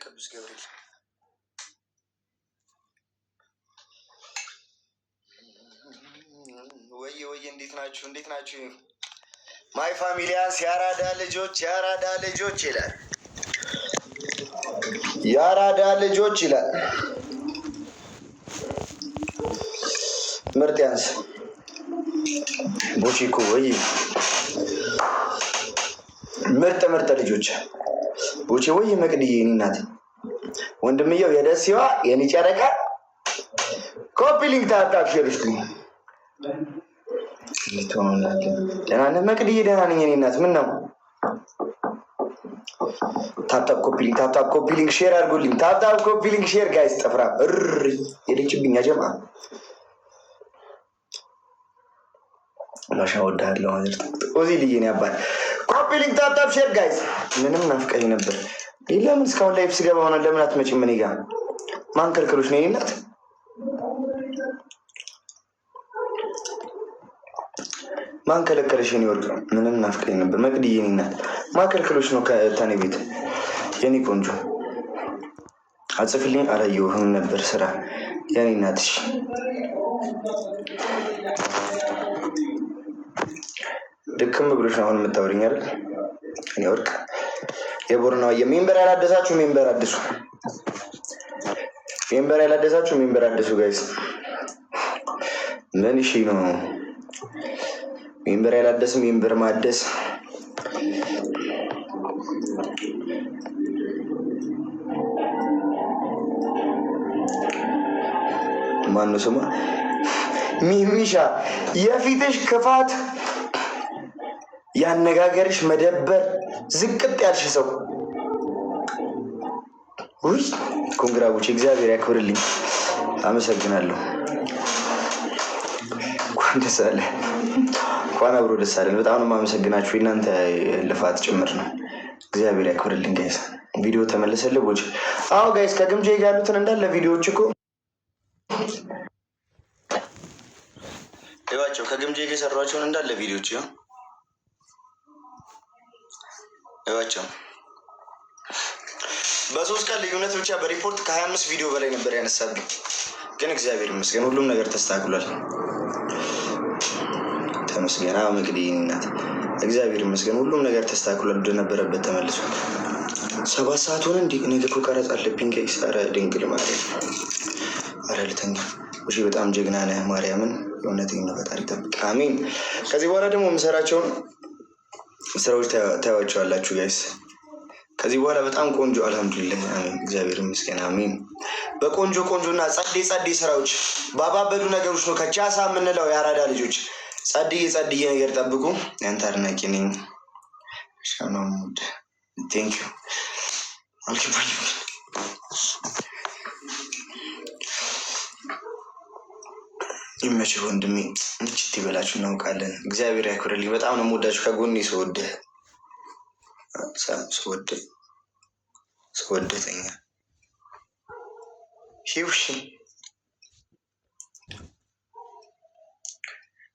ቅዱስ ገብርኤል ወይ እንዴት ናችሁ? ማይ ፋሚሊያንስ የአራዳ ልጆች ይላል። የአራዳ ልጆች ይላል። ምርጥ ያንስ ቦቺኮ ወይ ምርጥ ልጆች ቦቼ ወይ መቅድዬ የኔ እናት ወንድምየው የደሴዋ የኔ ጨረቃ ኮፒ ሊንክ ታጣፍ ሸርሽኩኝ ልትሆናለ ደህና ነህ መቅድዬ? ደህና ነኝ የኔ እናት። ምን ነው ታፕታፕ ኮፒ ሊንክ ሼር አድርጉልኝ። ታፕታፕ ኮፒ ሊንክ ሼር ጋይስ። ጠፍራ የደችብኝ ጀማ ማሻ ወዳለው ማለት ኦዚ ልዬ ነው ያባል። ኮፒ ሊንክ ታፕታፕ ሼር ጋይስ። ምንም ናፍቀኝ ነበር። ለምን እስካሁን ላይፍ ስገባ ሆነ ለምን አትመጪም? እኔ ጋር ማን ከልክሎሽ ነው የኔ እናት? ማን ከለከለሽ? የኔ ወርቅ ምንም ናፍቀኝ ነበር። መቅድዬ የኔ እናት ማን ከልክሎሽ ነው ከታኔ ቤት? የኔ ቆንጆ አጽፍልኝ አላየሁህም ነበር ስራ የኔ እናትሽ። ድክም ብሎሽ ነው አሁን የምታወሪኝ አይደል? እኔ ወርቅ የቦርናው የሜምበር ያላደሳችሁ ሜምበር አድሱ። ሜምበር አድሱ ጋይስ። ምን እሺ ነው ሜምበር ያላደስም ሜምበር ማደስ ማነው ስሟ? ሚሚሻ የፊትሽ ክፋት ያነጋገርሽ መደበር ዝቅጥ ያልሽ ሰው ውይ ኮንግራቦች እግዚአብሔር ያክብርልኝ። አመሰግናለሁ። እንኳን አብሮ ደስ አለን። በጣም ነው የማመሰግናችሁ። እናንተ ልፋት ጭምር ነው። እግዚአብሔር ያክብርልኝ ጋይስ። ቪዲዮ ተመለሰልህ ቦች? አዎ ጋይስ ከግምጄ ጋር ያሉትን እንዳለ ቪዲዮዎች እኮ ይዋቸው ከግምጄ ጋር የሰሯቸውን እንዳለ ቪዲዮዎች ይዋቸው። በ3 ቀን ልዩነት ብቻ በሪፖርት ከ25 ቪዲዮ በላይ ነበር ያነሳብኝ። ግን እግዚአብሔር ይመስገን ሁሉም ነገር ተስተካክሏል። ተመስገን። አዎ መቅድዬ እናት እግዚአብሔር ይመስገን ሁሉም ነገር ተስተካክሏል። ወደ ነበረበት ተመልሷል። 7 ሰዓት ሆነ እንዴ? ነገ እኮ ቀረጽ አለብኝ ጋይስ። ኧረ ድንግል ማርያም፣ ኧረ ልተኛ። እሺ በጣም ጀግና ነህ ማርያምን። የእውነቴን ነው። ፈጣሪ ይጠብቅ። አሜን። ከዚህ በኋላ ደግሞ የምሰራቸውን ስራዎች ታያቸዋላችሁ ጋይስ። ከዚህ በኋላ በጣም ቆንጆ አልሐምዱሊላህ አሜን እግዚአብሔር ይመስገን አሜን። በቆንጆና ጸዴ ስራዎች ባባበዱ ነገሮች ነው ከቻሳ የምንለው የአራዳ ልጆች። ጸድዬ ነገር ጠብቁ። ያንተ አድናቂ ነኝ። ሻኖሙድ ቴንክ ዩ አልከባኝ። ይመችህ ወንድሜ። ምችት ይበላችሁ። እናውቃለን። እግዚአብሔር ያክብርልኝ። በጣም ነው የምወዳችሁ። ከጎኔ ስወደተኛ ሺውሺ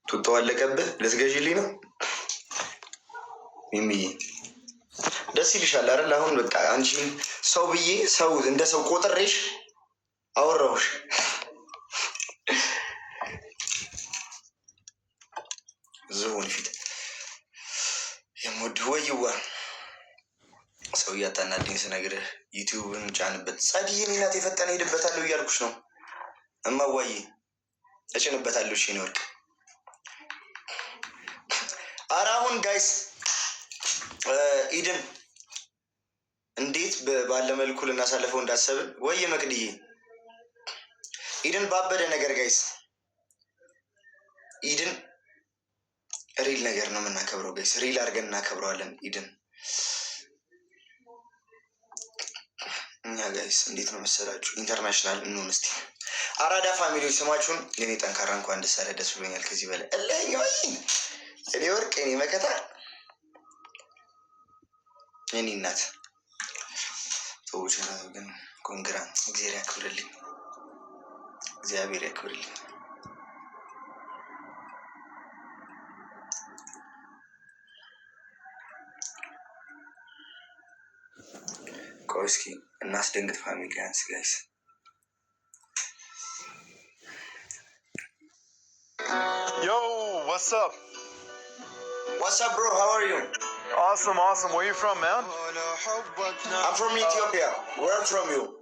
ቱቶ አለቀብህ። ልትገዢልኝ ነው ሚሚዬ? ደስ ይልሻል አይደል? አሁን በቃ አንቺን ሰው ብዬ እንደ ሰው ቆጥሬሽ አወራሁሽ። ዝሆን ፊት የምወድህ ወይዋ ሰው እያታናድኝ ስነግርህ ዩቲዩብን ጫንበት። ጸድዬን እናት የፈጠነ ሄድበታለሁ እያልኩሽ ነው እማዋዬ። እጭንበታለሁ። እሺ ወርቅ። ኧረ አሁን ጋይስ ኢድን እንዴት ባለ መልኩ ልናሳልፈው እንዳሰብን ወይ መቅድዬ። ኢድን ባበደ ነገር ጋይስ። ኢድን ሪል ነገር ነው የምናከብረው ጋይስ። ሪል አድርገን እናከብረዋለን ኢድን። እኛ ጋይስ እንዴት ነው መሰላችሁ? ኢንተርናሽናል እንሆን እስቲ። አራዳ ፋሚሊዎች ስማችሁን የኔ ጠንካራ እንኳን ደስ አለ። ደስ ብሎኛል። ከዚህ በላይ እለኛው እኔ ወርቅ እኔ መከታ የኔ እናት ሰዎች ግን ኮንግራ። እግዚአብሔር ያክብርልኝ። ቆይ እስኪ እናስደንግጥ ፋሚሊያንስ ጋይስ። Yo, what's up? What's up, bro? How are you? Awesome. Where you from, man? I'm from Ethiopia. Where from you?